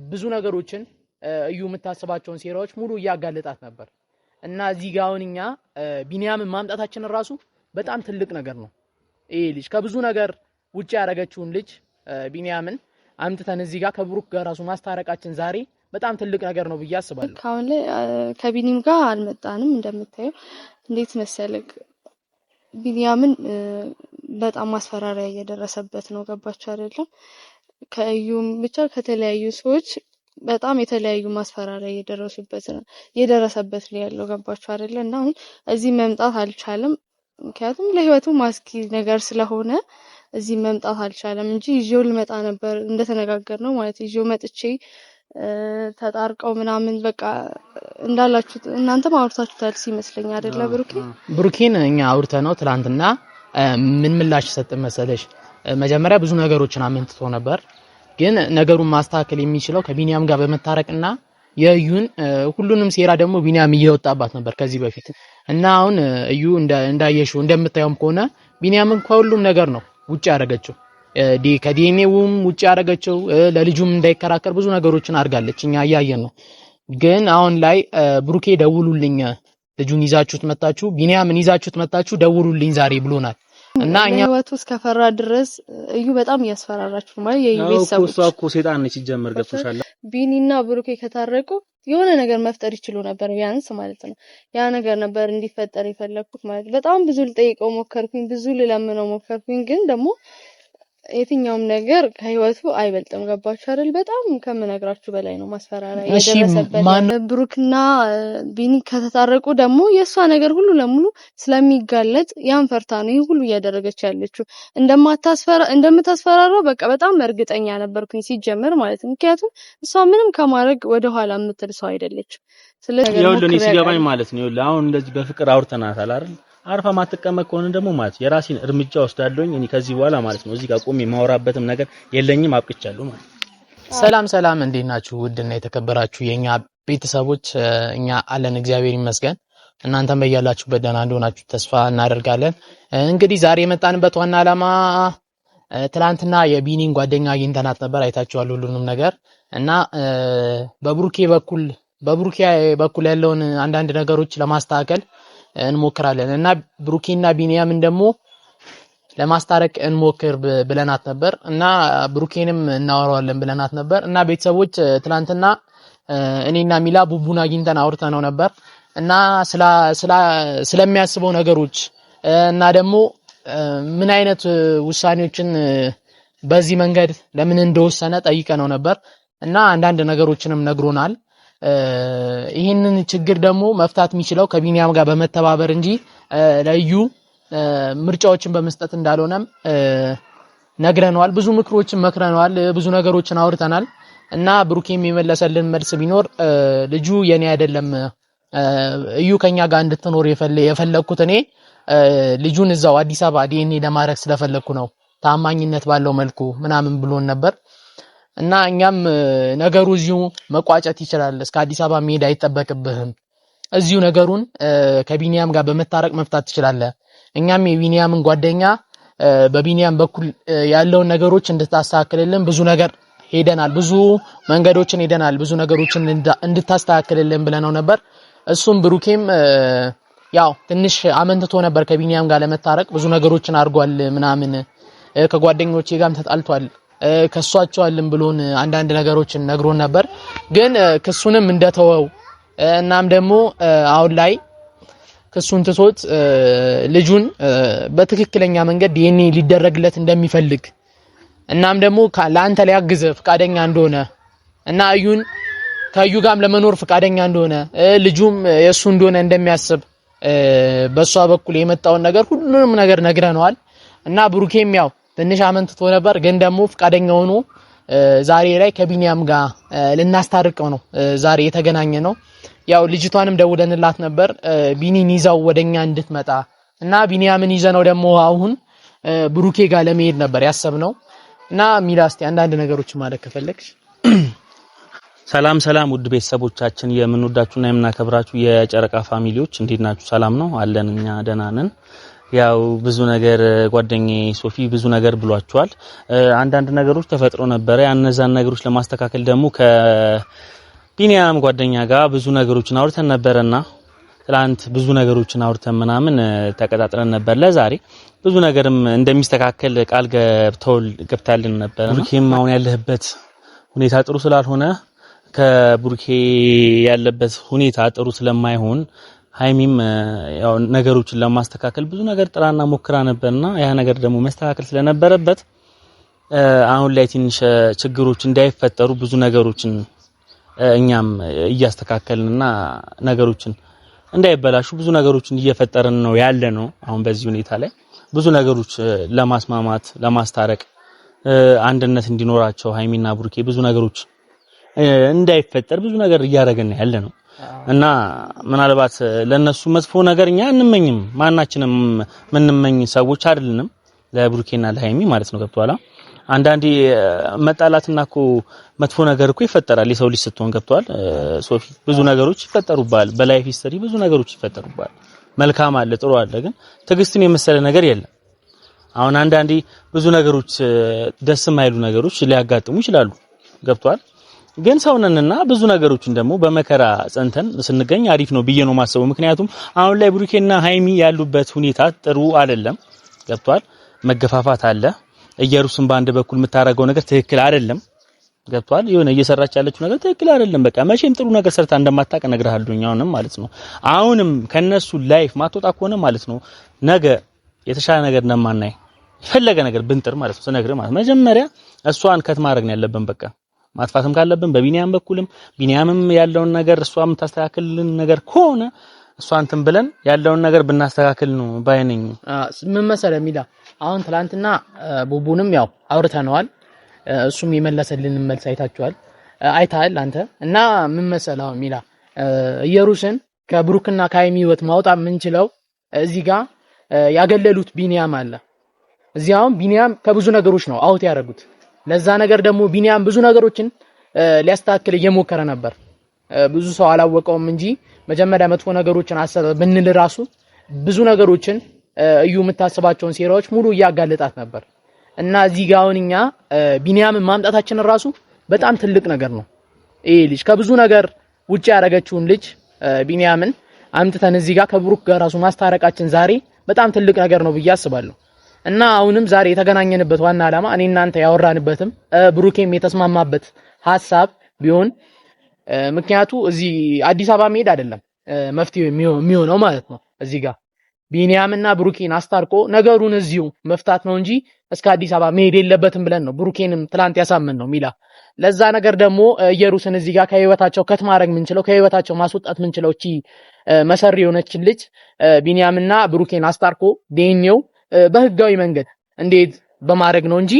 ብዙ ነገሮችን እዩ የምታስባቸውን ሴራዎች ሙሉ ያጋለጣት ነበር እና እዚህ ጋር አሁን እኛ ቢኒያምን ማምጣታችን ራሱ በጣም ትልቅ ነገር ነው። ይሄ ልጅ ከብዙ ነገር ውጪ ያረጋችውን ልጅ ቢኒያምን አምጥተን እዚህ ጋር ከብሩክ ጋር ራሱ ማስታረቃችን ዛሬ በጣም ትልቅ ነገር ነው ብዬ አስባለሁ። ካሁን ላይ ከቢኒም ጋር አልመጣንም። እንደምታየው እንዴት መሰለክ ቢኒያምን በጣም ማስፈራሪያ እየደረሰበት ነው። ገባችሁ አይደለም? ከእዩም ብቻ ከተለያዩ ሰዎች በጣም የተለያዩ ማስፈራሪያ እየደረሰበት ነው ያለው። ገባችሁ አይደለ? እና አሁን እዚህ መምጣት አልቻለም። ምክንያቱም ለህይወቱ ማስኪ ነገር ስለሆነ እዚህ መምጣት አልቻለም እንጂ ይዤው ልመጣ ነበር እንደተነጋገርነው ማለት ይዤው መጥቼ ተጣርቀው ምናምን በቃ እንዳላችሁት እናንተም አውርታችሁታል ሲመስለኝ አይደለ? ብሩኬን እኛ አውርተነው ትላንትና ምን ምላሽ ሰጥን መሰለሽ? መጀመሪያ ብዙ ነገሮችን አመንትቶ ነበር፣ ግን ነገሩን ማስተካከል የሚችለው ከቢኒያም ጋር በመታረቅና የእዩን ሁሉንም ሴራ ደግሞ ቢኒያም እየወጣባት ነበር ከዚህ በፊት እና አሁን እዩ እንዳየሽው እንደምታየውም ከሆነ ቢኒያምን ከሁሉም ነገር ነው ውጪ ያደረገችው። ከዲኤንኤውም ውጪ ያደረገችው ለልጁም እንዳይከራከር ብዙ ነገሮችን አድርጋለች። እኛ እያየን ነው። ግን አሁን ላይ ብሩኬ ደውሉልኝ፣ ልጁን ይዛችሁት መጣችሁ፣ ቢኒያምን ይዛችሁት መጣችሁ ደውሉልኝ ዛሬ ብሎናል። እና እኛ ህይወቱ እስከፈራ ድረስ እዩ በጣም ያስፈራራችሁ ማለት የዩ ቤተሰቦች እኮ ሰይጣን ነች ጀመር ገብቶሻል። ቢኒና ብሩኬ ከታረቁ የሆነ ነገር መፍጠር ይችሉ ነበር ቢያንስ ማለት ነው። ያ ነገር ነበር እንዲፈጠር የፈለኩት ማለት በጣም ብዙ ልጠይቀው ሞከርኩኝ፣ ብዙ ልለምነው ሞከርኩኝ፣ ግን ደግሞ የትኛውም ነገር ከህይወቱ አይበልጥም። ገባችሁ አይደል? በጣም ከምነግራችሁ በላይ ነው ማስፈራሪያ የደረሰበት። ብሩክና ቢኒ ከተታረቁ ደግሞ የሷ ነገር ሁሉ ለሙሉ ስለሚጋለጥ ያን ፈርታ ነው ይሄ ሁሉ እያደረገች ያለችው። እንደምታስፈራራው በቃ በጣም እርግጠኛ ነበርኩኝ ሲጀመር ማለት ነው። ምክንያቱም እሷ ምንም ከማድረግ ወደ ኋላ የምትል ሰው አይደለችም። ስለዚህ ይኸውልህ ሲገባኝ ማለት ነው ይኸውልህ አሁን እንደዚህ በፍቅር አውርተናታል አይደል? አርፋ ማትቀመጥ ከሆነ ደግሞ ማለት የራሴን እርምጃ ወስዳለሁኝ እኔ ከዚህ በኋላ ማለት ነው። እዚህ ጋር ቆሜ ማወራበትም ነገር የለኝም አብቅቻለሁ ማለት ነው። ሰላም እንዴት ናችሁ? ውድና የተከበራችሁ የኛ ቤተሰቦች እኛ አለን እግዚአብሔር ይመስገን። እናንተም በያላችሁበት ደህና እንደሆናችሁ ተስፋ እናደርጋለን። እንግዲህ ዛሬ የመጣንበት ዋና ዓላማ ትላንትና የቢኒን ጓደኛ አግኝተናት ነበር፣ አይታችኋል ሁሉንም ነገር እና በብሩኬ በኩል ያለውን አንዳንድ ነገሮች ለማስተካከል እንሞክራለን እና ብሩኬና ቢኒያምን ደግሞ ለማስታረቅ እንሞክር ብለናት ነበር እና ብሩኬንም እናወራዋለን ብለናት ነበር እና ቤተሰቦች ትላንትና እኔና ሚላ ቡቡን አግኝተን አውርተነው ነበር እና ስለሚያስበው ነገሮች እና ደግሞ ምን አይነት ውሳኔዎችን በዚህ መንገድ ለምን እንደወሰነ ጠይቀነው ነበር እና አንዳንድ ነገሮችንም ነግሮናል። ይሄንን ችግር ደግሞ መፍታት የሚችለው ከቢኒያም ጋር በመተባበር እንጂ ለዩ ምርጫዎችን በመስጠት እንዳልሆነም ነግረነዋል። ብዙ ምክሮችን መክረነዋል። ብዙ ነገሮችን አውርተናል እና ብሩኬም የመለሰልን መልስ ቢኖር ልጁ የኔ አይደለም እዩ ከኛ ጋር እንድትኖር የፈለኩት እኔ ልጁን እዛው አዲስ አበባ ዲኤንኤ ለማድረግ ስለፈለኩ ነው ታማኝነት ባለው መልኩ ምናምን ብሎን ነበር እና እኛም ነገሩ እዚሁ መቋጨት ይችላል፣ እስከ አዲስ አበባ መሄድ አይጠበቅብህም፣ እዚሁ ነገሩን ከቢኒያም ጋር በመታረቅ መፍታት ትችላለህ። እኛም የቢኒያምን ጓደኛ በቢኒያም በኩል ያለውን ነገሮች እንድታስተካክልልን ብዙ ነገር ሄደናል፣ ብዙ መንገዶችን ሄደናል፣ ብዙ ነገሮችን እንድታስተካክልልን ብለነው ነበር። እሱም ብሩኬም ያው ትንሽ አመንትቶ ነበር ከቢኒያም ጋር ለመታረቅ ብዙ ነገሮችን አድርጓል ምናምን ከጓደኞቼ ጋርም ተጣልቷል ከሷቸዋልም ብሎን አንዳንድ ነገሮችን ነግሮን ነበር። ግን ክሱንም እንደተወው እናም ደግሞ አሁን ላይ ክሱን ትቶት ልጁን በትክክለኛ መንገድ ዲኤንኤ ሊደረግለት እንደሚፈልግ እናም ደግሞ ለአንተ ሊያግዝ ፍቃደኛ እንደሆነ እና ከእዩ ጋርም ለመኖር ፍቃደኛ እንደሆነ ልጁም የሱ እንደሆነ እንደሚያስብ በሷ በኩል የመጣውን ነገር ሁሉንም ነገር ነግረነዋል እና ብሩኬም ያው ትንሽ አመንትቶ ነበር፣ ግን ደግሞ ፍቃደኛ ሆኖ ዛሬ ላይ ከቢኒያም ጋር ልናስታርቀው ነው ዛሬ የተገናኘ ነው። ያው ልጅቷንም ደውለንላት ነበር ቢኒን ይዛው ወደኛ እንድትመጣ እና ቢኒያምን ይዘነው ደግሞ አሁን ብሩኬ ጋር ለመሄድ ነበር ያሰብነው እና ሚላስቲ አንዳንድ ነገሮች ማለት ከፈለግሽ። ሰላም ውድ ቤተሰቦቻችን የምንወዳችሁና የምናከብራችሁ የጨረቃ ፋሚሊዎች እንዴት ናችሁ? ሰላም ነው አለን፣ እኛ ደህና ነን። ያው ብዙ ነገር ጓደኛዬ ሶፊ ብዙ ነገር ብሏቸዋል። አንዳንድ ነገሮች ተፈጥሮ ነበረ። ያነዛን ነገሮች ለማስተካከል ደግሞ ከቢኒያም ጓደኛ ጋር ብዙ ነገሮችን አውርተን ነበርና ትላንት ብዙ ነገሮችን አውርተን ምናምን ተቀጣጥረን ነበር። ለዛሬ ብዙ ነገርም እንደሚስተካከል ቃል ገብታልን ነበር። ቡርኬም አሁን ያለህበት ሁኔታ ጥሩ ስላልሆነ ከቡርኬ ያለበት ሁኔታ ጥሩ ስለማይሆን ሃይሚም ያው ነገሮችን ለማስተካከል ብዙ ነገር ጥራና ሞክራ ነበርና ያ ነገር ደግሞ መስተካከል ስለነበረበት አሁን ላይ ትንሽ ችግሮች እንዳይፈጠሩ ብዙ ነገሮችን እኛም እያስተካከልንና ነገሮችን እንዳይበላሹ ብዙ ነገሮችን እየፈጠርን ነው ያለ ነው። አሁን በዚህ ሁኔታ ላይ ብዙ ነገሮች ለማስማማት ለማስታረቅ አንድነት እንዲኖራቸው ሃይሚና ቡርኬ ብዙ ነገሮች እንዳይፈጠር ብዙ ነገር እያደረግን ያለ ነው እና ምናልባት ለነሱ መጥፎ ነገር እኛ እንመኝም ማናችንም ምንመኝ ሰዎች አይደለንም ለቡርኬና ለሃይሚ ማለት ነው። ገብቷላ አንዳንዴ መጣላትና እኮ መጥፎ ነገር እኮ ይፈጠራል። የሰው ልጅ ስትሆን ገብቷል ሶፊ ብዙ ነገሮች ይፈጠሩባል። በላይፍ ሂስትሪ ብዙ ነገሮች ይፈጠሩባል። መልካም አለ ጥሩ አለ፣ ግን ትዕግስትን የመሰለ ነገር የለም። አሁን አንዳንዴ ብዙ ነገሮች ደስ የማይሉ ነገሮች ሊያጋጥሙ ይችላሉ። ገብቷል ግን ሰውነንና ብዙ ነገሮችን ደግሞ በመከራ ጸንተን ስንገኝ አሪፍ ነው ብዬ ነው ማሰበው። ምክንያቱም አሁን ላይ ቡርኬና ሃይሚ ያሉበት ሁኔታ ጥሩ አይደለም። ገብቷል መገፋፋት አለ። እየሩስን በአንድ በኩል የምታረገው ነገር ትክክል አይደለም። ገብቷል የሆነ እየሰራች ያለችው ነገር ትክክል አይደለም። በቃ መቼም ጥሩ ነገር ሰርታ እንደማታውቅ እነግርሃለሁኝ አሁንም ማለት ነው። አሁንም ከነሱ ላይፍ ማትወጣ ከሆነ ማለት ነው ነገ የተሻለ ነገር እንደማናይ የፈለገ ነገር ብንጥር ማለት ነው ስነግርህ ማለት መጀመሪያ እሷን ከት ማድረግ ነው ያለብን። በቃ ማጥፋትም ካለብን በቢኒያም በኩልም ቢኒያምም ያለውን ነገር እሷም ታስተካክልን ነገር ከሆነ እሷን እንትን ብለን ያለውን ነገር ብናስተካክል ነው ባይነኝ። ምን መሰለህ ሚላ አሁን ትላንትና ቡቡንም ያው አውርተነዋል። እሱም የመለሰልን መልስ አይታል አንተ እና ምን መሰለህ አሁን ሚላ ኢየሩስን ከብሩክና ከሃይሚ ህይወት ማውጣት የምንችለው እዚህ ጋር ያገለሉት ቢኒያም አለ። እዚህ አሁን ቢኒያም ከብዙ ነገሮች ነው አውት ያደረጉት። ለዛ ነገር ደግሞ ቢኒያም ብዙ ነገሮችን ሊያስተካክል እየሞከረ ነበር። ብዙ ሰው አላወቀውም እንጂ መጀመሪያ መጥፎ ነገሮችን አሰበ ብንል ራሱ ብዙ ነገሮችን እዩ የምታስባቸውን ሴራዎች ሙሉ እያጋለጣት ነበር። እና እዚህ ጋር አሁን እኛ ቢኒያምን ማምጣታችን ራሱ በጣም ትልቅ ነገር ነው። ይሄ ልጅ ከብዙ ነገር ውጪ ያደረገችውን ልጅ ቢኒያምን አምጥተን እዚህ ጋር ከብሩክ ጋር ራሱ ማስታረቃችን ዛሬ በጣም ትልቅ ነገር ነው ብዬ አስባለሁ። እና አሁንም ዛሬ የተገናኘንበት ዋና ዓላማ እኔ እናንተ ያወራንበትም ብሩኬም የተስማማበት ሐሳብ ቢሆን ምክንያቱ እዚህ አዲስ አበባ መሄድ አይደለም መፍትሄው የሚሆነው ማለት ነው። እዚህ ጋር ቢኒያምና ብሩኬን አስታርቆ ነገሩን እዚሁ መፍታት ነው እንጂ እስከ አዲስ አበባ መሄድ የለበትም ብለን ነው ብሩኬንም ትላንት ያሳመን ነው ሚላ። ለዛ ነገር ደግሞ ኢየሩስን እዚህ ጋር ከህይወታቸው ከት ማድረግ ምንችለው ከህይወታቸው ማስወጣት ምንችለው እቺ መሰሪ የሆነችን ልጅ ቢኒያምና ብሩኬን አስታርቆ ዴኒው በህጋዊ መንገድ እንዴት በማድረግ ነው እንጂ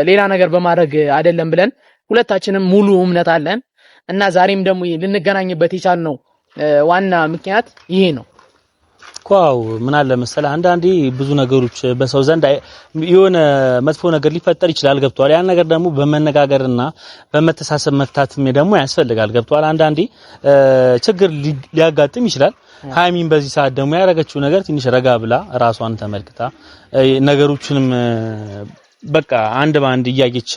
ሌላ ነገር በማድረግ አይደለም ብለን ሁለታችንም ሙሉ እምነት አለን። እና ዛሬም ደግሞ ልንገናኝበት የቻልነው ዋና ምክንያት ይሄ ነው። ኳው ምን አለ መሰለህ አንዳንዴ ብዙ ነገሮች በሰው ዘንድ የሆነ መጥፎ ነገር ሊፈጠር ይችላል። ገብቷል ያን ነገር ደግሞ በመነጋገርና በመተሳሰብ መፍታትም ደግሞ ያስፈልጋል። ገብቷል አንዳንዴ ችግር ሊያጋጥም ይችላል። ሃይሚን በዚህ ሰዓት ደግሞ ያደረገችው ነገር ትንሽ ረጋ ብላ ራሷን ተመልክታ ነገሮችንም በቃ አንድ ባንድ እያየች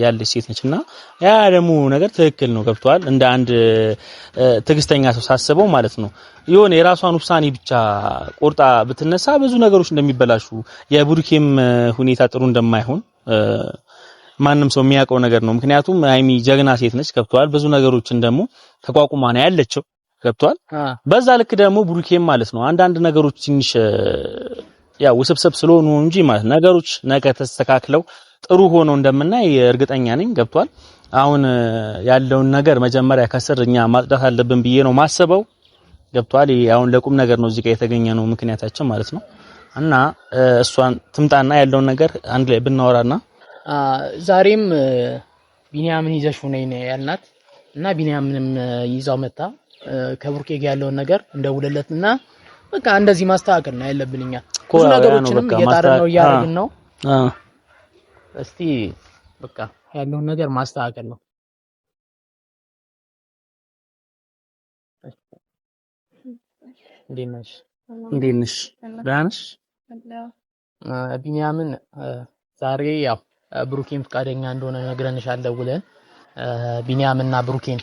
ያለች ሴት ነችና ያ ደግሞ ነገር ትክክል ነው። ገብቷል እንደ አንድ ትዕግስተኛ ሰው ሳስበው ማለት ነው የሆነ የራሷን ውሳኔ ብቻ ቆርጣ ብትነሳ ብዙ ነገሮች እንደሚበላሹ የቡርኬም ሁኔታ ጥሩ እንደማይሆን ማንም ሰው የሚያውቀው ነገር ነው። ምክንያቱም ሃይሚ ጀግና ሴት ነች። ገብቷል ብዙ ነገሮችን ደግሞ ተቋቁማ ነው ያለችው። ገብቷል በዛ ልክ ደግሞ ቡርኬም ማለት ነው አንዳንድ ነገሮች ትንሽ ያው ውስብስብ ስለሆኑ እንጂ ማለት ነገሮች ነገ ተስተካክለው ጥሩ ሆኖ እንደምናይ እርግጠኛ ነኝ። ገብቷል አሁን ያለውን ነገር መጀመሪያ ከስርኛ ማጽዳት አለብን ብዬ ነው ማሰበው። ገብቷል አሁን ለቁም ነገር ነው እዚህ ጋር የተገኘ ነው ምክንያታችን ማለት ነው። እና እሷን ትምጣና ያለውን ነገር አንድ ላይ ብናወራና ዛሬም ቢኒያምን ይዘሽ ነኝ ያልናት እና ቢኒያምንም ይዛው መጣ ከብሩኬ ጋር ያለውን ነገር እንደውለለትና በቃ እንደዚህ ማስተካከል ነው ያለብንኛ። ብዙ ነገሮችንም እየጣረን ነው እያደረግን ነው። እስቲ በቃ ያለውን ነገር ማስተካከል ነው። እንዴት ነሽ? ደህና ነሽ? ቢኒያምን ዛሬ ያው ብሩኬን ፍቃደኛ እንደሆነ ነግረንሻል ደውለን ቢኒያምና ብሩኬን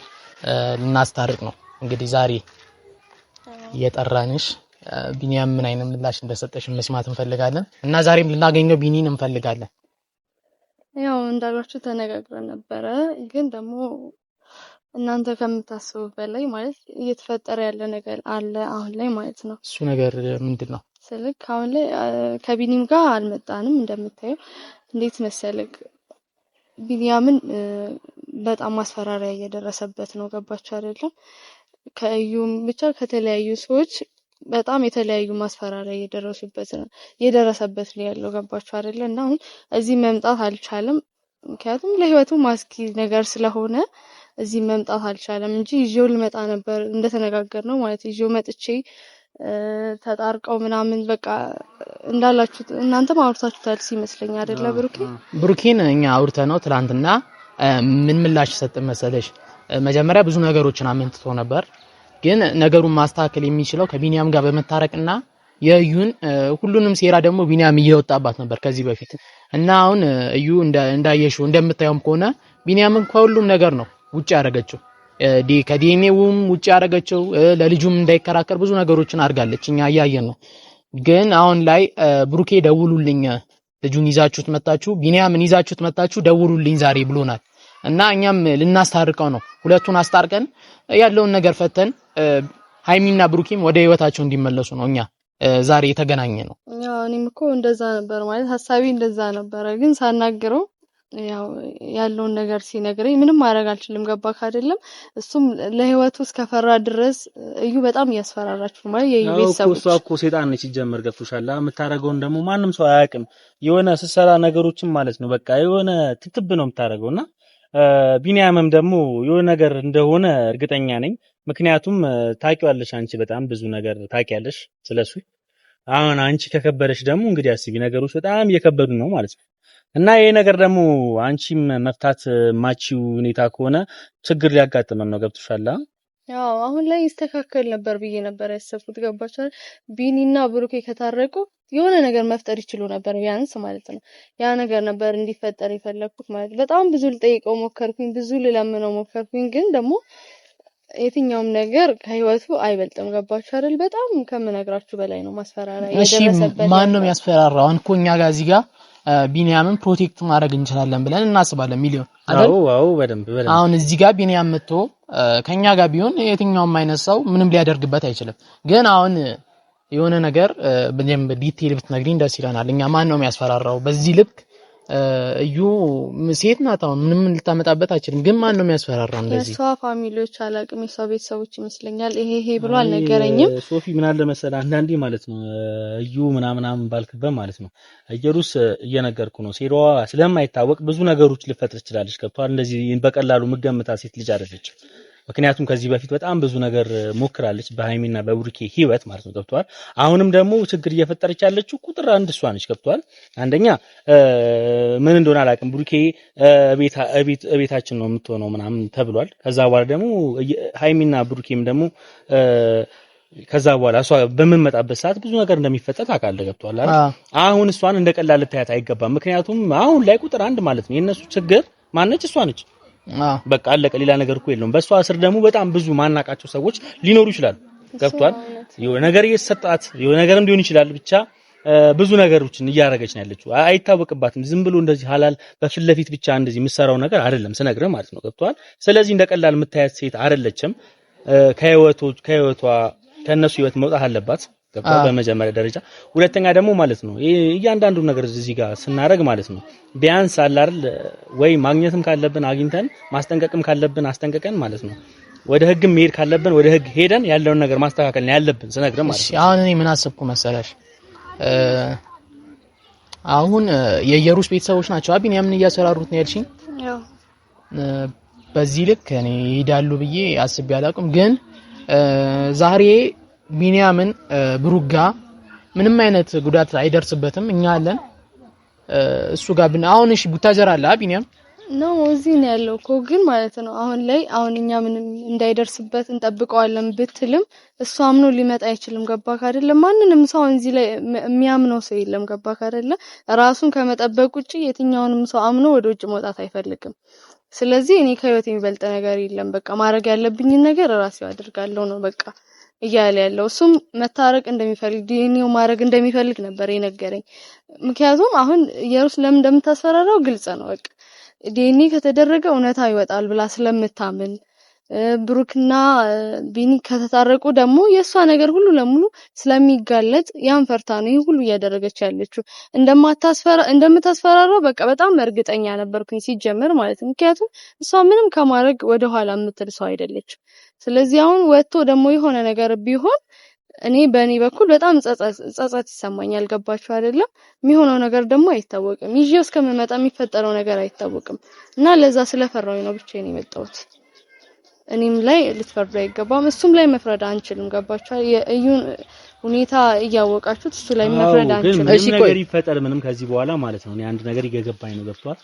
ልናስታርቅ ነው እንግዲህ ዛሬ እየጠራንሽ ቢኒያም ምን አይነት ምላሽ እንደሰጠሽ መስማት እንፈልጋለን እና ዛሬም ልናገኘው ቢኒን እንፈልጋለን። ያው እንዳላችሁ ተነጋግረን ነበረ ግን ደግሞ እናንተ ከምታስቡት በላይ ማለት እየተፈጠረ ያለ ነገር አለ አሁን ላይ ማለት ነው። እሱ ነገር ምንድነው? ስልክ አሁን ላይ ከቢኒም ጋር አልመጣንም እንደምታየው። እንዴት መሰለክ ቢኒያምን በጣም ማስፈራሪያ እየደረሰበት ነው። ገባችሁ አይደለም? ከእዩም ብቻ ከተለያዩ ሰዎች በጣም የተለያዩ ማስፈራሪያ እየደረሰበት ነው ያለው። ገባችሁ አይደለ? እና አሁን እዚህ መምጣት አልቻለም። ምክንያቱም ለህይወቱ ማስኪ ነገር ስለሆነ እዚህ መምጣት አልቻለም እንጂ ይዤው ልመጣ ነበር እንደተነጋገርነው ማለት ይዤው መጥቼ ተጣርቀው ምናምን በቃ እንዳላችሁት እናንተም አውርታችሁታል ሲመስለኝ አይደለ? ብሩኬን እኛ አውርተነው ትላንትና ምን ምላሽ ሰጥን መሰለሽ? መጀመሪያ ብዙ ነገሮችን አመንትቶ ነበር ግን ነገሩን ማስተካከል የሚችለው ከቢኒያም ጋር በመታረቅና የእዩን ሁሉንም ሴራ ደግሞ ቢኒያም እየወጣባት ነበር ከዚህ በፊት እና አሁን እዩ እንዳየሽው እንደምታየውም ከሆነ ቢኒያምን ከሁሉም ነገር ነው ውጪ ያደረገችው ከዲኤንኤውም ውጪ ያደረገችው ለልጁም እንዳይከራከር ብዙ ነገሮችን አድርጋለች። እኛ እያየን ነው። ግን አሁን ላይ ብሩኬ ደውሉልኝ ልጁን ይዛችሁት መጣችሁ ቢኒያምን ይዛችሁት መጣችሁ ደውሉልኝ ዛሬ ብሎናል እና እኛም ልናስታርቀው ነው። ሁለቱን አስታርቀን ያለውን ነገር ፈተን ሃይሚና ብሩኬም ወደ ህይወታቸው እንዲመለሱ ነው እኛ ዛሬ የተገናኘ ነው። ያው እኔም እኮ እንደዛ ነበር ማለት ሐሳቤ እንደዛ ነበር ግን ሳናግረው ያው ያለውን ነገር ሲነግረኝ ምንም ማድረግ አልችልም። ገባክ አይደለም? እሱም ለህይወቱ እስከፈራ ድረስ እዩ በጣም እያስፈራራችሁ ማለት የቤተሰቦች እሷ እኮ ሴጣን ነች ሲጀመር። ገብቶሻል? የምታረገውን ደግሞ ማንም ሰው አያውቅም። የሆነ ስትሰራ ነገሮችን ማለት ነው በቃ የሆነ ትትብ ነው የምታረገውና ቢኒያምም ደግሞ የሆነ ነገር እንደሆነ እርግጠኛ ነኝ። ምክንያቱም ታውቂዋለሽ አንቺ በጣም ብዙ ነገር ታውቂያለሽ ስለሱ። አሁን አንቺ ከከበደሽ ደግሞ እንግዲህ አስቢ ነገሮች በጣም እየከበዱ ነው ማለት ነው። እና ይሄ ነገር ደግሞ አንቺም መፍታት ማቺው ሁኔታ ከሆነ ችግር ሊያጋጥመን ነው። ገብቶሻል? ያው አሁን ላይ ይስተካከል ነበር ብዬ ነበር ያሰብኩት። ገባቻል? ቢኒና ብሩኬ ከታረቁ የሆነ ነገር መፍጠር ይችሉ ነበር ቢያንስ ማለት ነው። ያ ነገር ነበር እንዲፈጠር የፈለኩት ማለት በጣም ብዙ ልጠይቀው ሞከርኩኝ፣ ብዙ ልለምነው ሞከርኩኝ ግን ደግሞ የትኛውም ነገር ከህይወቱ አይበልጥም። ገባችሁ አይደል? በጣም ከምነግራችሁ በላይ ነው ማስፈራሪያ የደረሰበት። ማን ነው የሚያስፈራራው? አንኮ እኛ ጋር እዚህ ጋር ቢኒያምን ፕሮቴክት ማድረግ እንችላለን ብለን እናስባለን። ሚሊዮን አይደል? አዎ በደንብ አሁን እዚህ ጋር ቢኒያም መጥቶ ከኛ ጋር ቢሆን የትኛውም አይነት ሰው ምንም ሊያደርግበት አይችልም። ግን አሁን የሆነ ነገር በደንብ ዲቴል ብትነግሪኝ ደስ ይለናል። እኛ ማን ነው የሚያስፈራራው በዚህ ልክ? እዩ ሴት ናት። አሁን ምንም ልታመጣበት አይችልም። ግን ማን ነው የሚያስፈራራው እንደዚህ? የሷ ፋሚሊዎች አላቅም፣ የሷ ቤተሰቦች ይመስለኛል። ይሄ ብሎ አልነገረኝም። ሶፊ ምን አለ መሰለህ አንዳንዴ ማለት ነው እዩ ምናምን ባልክበት ማለት ነው እየሩስ እየነገርኩ ነው ሴራዋ ስለማይታወቅ ብዙ ነገሮች ልፈጥር ትችላለች። ከቷል እንደዚህ በቀላሉ ምገምታ ሴት ልጅ አይደለችም። ምክንያቱም ከዚህ በፊት በጣም ብዙ ነገር ሞክራለች በሃይሚና በብሩኬ ህይወት ማለት ነው። ገብቷል? አሁንም ደግሞ ችግር እየፈጠረች ያለችው ቁጥር አንድ እሷ ነች። ገብቷል? አንደኛ ምን እንደሆነ አላውቅም ብሩኬ ቤታችን ነው የምትሆነው ምናምን ተብሏል። ከዛ በኋላ ደግሞ ሃይሚና ብሩኬም ደግሞ ከዛ በኋላ እሷ በመመጣበት ሰዓት ብዙ ነገር እንደሚፈጠር ታውቃለህ። ገብቷል አይደል? አሁን እሷን እንደቀላል ልታያት አይገባም። ምክንያቱም አሁን ላይ ቁጥር አንድ ማለት ነው የነሱ ችግር ማነች? እሷ ነች። በቃ አለቀ። ሌላ ነገር እኮ የለውም። በሷ ስር ደግሞ በጣም ብዙ ማናቃቸው ሰዎች ሊኖሩ ይችላሉ። ገብቷል? የሆነ ነገር እየተሰጣት የሆነ ነገርም ሊሆን ይችላል። ብቻ ብዙ ነገሮችን እያደረገች ነው ያለችው። አይታወቅባትም። ዝም ብሎ እንደዚህ ሐላል በፊት ለፊት ብቻ እንደዚህ የምትሰራው ነገር አይደለም ስነግርህ ማለት ነው። ገብቷል? ስለዚህ እንደቀላል የምታያት ሴት አይደለችም። ከህይወቷ ከነሱ ህይወት መውጣት አለባት። ገብቷል? በመጀመሪያ ደረጃ። ሁለተኛ ደግሞ ማለት ነው እያንዳንዱ ነገር እዚህ ጋር ስናደርግ ማለት ነው ቢያንስ አለ አይደል ወይ ማግኘትም ካለብን አግኝተን ማስጠንቀቅም ካለብን አስጠንቀቀን ማለት ነው ወደ ህግም መሄድ ካለብን ወደ ህግ ሄደን ያለውን ነገር ማስተካከል ነው ያለብን ስነግርህ ማለት ነው። እሺ አሁን እኔ ምን አሰብኩ መሰለሽ አሁን የኢየሩስ ቤተሰቦች ናቸው ቢኒያምን እያሰራሩት ነው ያልሽኝ። ያው በዚህ ልክ እኔ ይሄዳሉ ብዬ አስቤ አላውቅም። ግን ዛሬ ቢኒያምን ብሩጋ ምንም አይነት ጉዳት አይደርስበትም። እኛ አለን እሱ ጋር አሁን እሺ ቡታጀራ አለ ቢኒያም ነው እዚህ ነው ያለው እኮ ግን ማለት ነው አሁን እኛ ምንም እንዳይደርስበት እንጠብቀዋለን ብትልም እሱ አምኖ ሊመጣ አይችልም ገባክ አይደለ ማንንም ሰው እዚህ ላይ የሚያምነው ሰው የለም ገባክ አይደለ ራሱን ከመጠበቅ ውጪ የትኛውንም ሰው አምኖ ወደ ውጭ መውጣት አይፈልግም ስለዚህ እኔ ከህይወት የሚበልጥ ነገር የለም በቃ ማድረግ ያለብኝ ነገር ራሴው አድርጋለሁ ነው በቃ እያለ ያለው እሱም መታረቅ እንደሚፈልግ ዲኤንኤው ማድረግ እንደሚፈልግ ነበር የነገረኝ ምክንያቱም አሁን ኢየሩሳሌም እንደምታስፈራራው ግልጽ ነው በቃ ዲኤንኤ ከተደረገ እውነታ ይወጣል ብላ ስለምታምን ብሩክና ቢኒ ከተታረቁ ደግሞ የሷ ነገር ሁሉ ለሙሉ ስለሚጋለጥ ያን ፈርታ ነው ሁሉ እያደረገች ያለችው እንደምታስፈራራው በቃ በጣም እርግጠኛ ነበርኩኝ ሲጀመር ማለት ነው ምክንያቱም እሷ ምንም ከማድረግ ወደ ኋላ የምትል ሰው አይደለችም ስለዚህ አሁን ወጥቶ ደግሞ የሆነ ነገር ቢሆን እኔ በእኔ በኩል በጣም ጸጸት ይሰማኛል ገባችሁ አይደለም የሚሆነው ነገር ደግሞ አይታወቅም ይዤው እስከመመጣ የሚፈጠረው ነገር አይታወቅም እና ለዛ ስለፈራው ነው ብቻዬን የመጣሁት እኔም ላይ ልትፈርዱ አይገባም እሱም ላይ መፍረድ አንችልም ገባችሁ የእዩን ሁኔታ እያወቃችሁት እሱ ላይ መፍረድ አንችልም እሺ ነገር ይፈጠር ምንም ከዚህ በኋላ ማለት ነው እኔ አንድ ነገር ይገባኝ ነው ገብቷል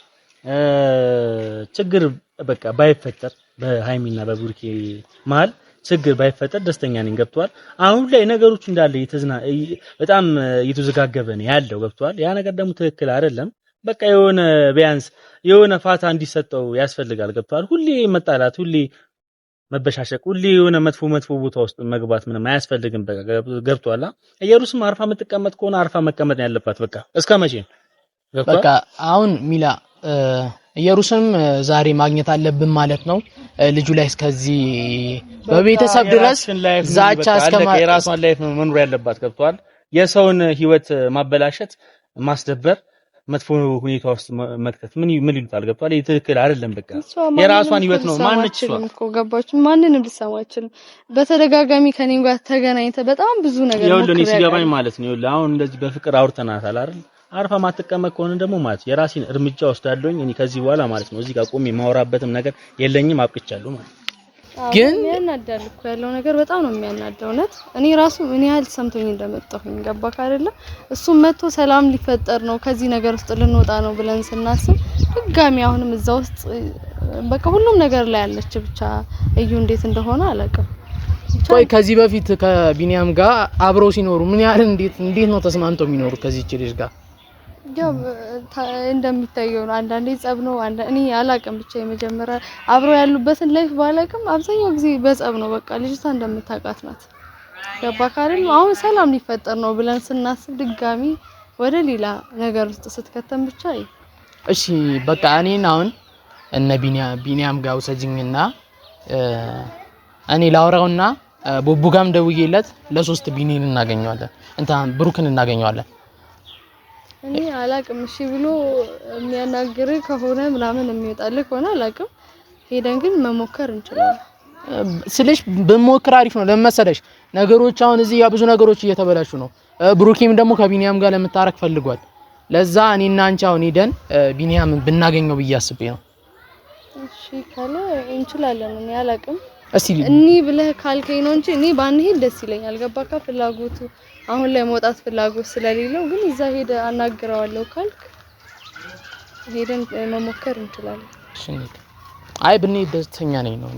ችግር በቃ ባይፈጠር በሃይሚና በቡርኬ መሃል ችግር ባይፈጠር ደስተኛ ነኝ ገብቷል አሁን ላይ ነገሮች እንዳለ በጣም እየተዘጋገበ ነው ያለው ገብቷል ያ ነገር ደግሞ ትክክል አይደለም በቃ የሆነ ቢያንስ የሆነ ፋታ እንዲሰጠው ያስፈልጋል ገብቷል ሁሌ መጣላት ሁሌ መበሻሸቅ ሁሌ የሆነ መጥፎ ቦታ ውስጥ መግባት ምንም አያስፈልግም በቃ ገብቷል ኢየሩሳሌም አርፋ መተቀመጥ ከሆነ አርፋ መቀመጥ ነው ያለባት በቃ እስከመቼ ገብቷል በቃ አሁን ሚላ ኢየሩሳሌም ዛሬ ማግኘት አለብን ማለት ነው ልጁ ላይ እስከዚህ በቤተሰብ ድረስ ዛቻ የራሷን ላይፍ ነው መኖር ያለባት ገብቷል የሰውን ህይወት ማበላሸት ማስደበር መጥፎ ሁኔታ ውስጥ መክተት ምን ይሉታል ገብቷል ይሄ ትክክል አይደለም በቃ የራሷን ህይወት ነው ማንነች እኮ ገባችሁ ማንንም ልሰማችልም በተደጋጋሚ ከኔም ጋር ተገናኝተ በጣም ብዙ ነገር ነው ይኸውልህ ሲገባኝ ማለት ነው ይኸውልህ አሁን እንደዚህ በፍቅር አውርተናታል አይደል አርፋ ማትቀመጥ ከሆነ ደግሞ ማለት የራሴን እርምጃ ወስዳለሁኝ እኔ ከዚህ በኋላ ማለት ነው እዚህ ጋር ቆሜ ማውራበትም ነገር የለኝም አብቅቻለሁ ማለት ግን ያናዳል እኮ ያለው ነገር በጣም ነው የሚያናደው እውነት እኔ ራሱ ምን ያህል ሰምቶኝ እንደመጣሁኝ ገባክ አይደለ እሱም መጥቶ ሰላም ሊፈጠር ነው ከዚህ ነገር ውስጥ ልንወጣ ነው ብለን ስናስብ ድጋሚ አሁንም እዛ ውስጥ በቃ ሁሉም ነገር ላይ ያለች ብቻ እዩ እንዴት እንደሆነ አላውቅም ቆይ ከዚህ በፊት ከቢኒያም ጋር አብረው ሲኖሩ ምን ያህል እንዴት ነው ተስማምተው የሚኖሩ ከዚህች ልጅ ጋር ያው እንደሚታየው ነው አንዳንዴ ጸብ ነው እኔ አላውቅም ብቻ የመጀመሪያ አብረው ያሉበትን ላይፍ ባላውቅም አብዛኛው ጊዜ በጸብ ነው በቃ ልጅቷ እንደምታውቃት ናት ገባክ አይደል አሁን ሰላም ሊፈጠር ነው ብለን ስናስብ ድጋሚ ወደ ሌላ ነገር ውስጥ ስትከተም ብቻ እሺ በቃ እኔን አሁን እነ ቢኒያም ጋር ወሰጅኝና እኔ ላውራውና ቡቡጋም ደውዬለት ለሶስት ቢኒን እናገኘዋለን እንትን ብሩክን እናገኘዋለን እኔ አላቅም እሺ ብሎ የሚያናግር ከሆነ ምናምን የሚወጣልህ ከሆነ አላቅም ሄደን ግን መሞከር እንችላለን ስለሽ በመሞከር አሪፍ ነው ለመሰለሽ ነገሮች አሁን እዚህ ብዙ ነገሮች እየተበላሹ ነው ብሩኪም ደግሞ ከቢኒያም ጋር ለምታረክ ፈልጓል ለዛ እኔና አንቺ አሁን ሄደን ቢኒያም ብናገኘው ብያስቤ ነው እሺ ካለ እንችላለን እኔ አላቅም እስቲ እኔ ብለህ ካልከኝ ነው እንጂ እኔ ባንሄድ ደስ ይለኛል ገባካ ፍላጎቱ አሁን ላይ መውጣት ፍላጎት ስለሌለው ግን እዛ ሄደ አናግራዋለሁ ካልክ ሄደን መሞከር እንችላለን እሺ አይ ብንሄድ ደስተኛ ነኝ ነው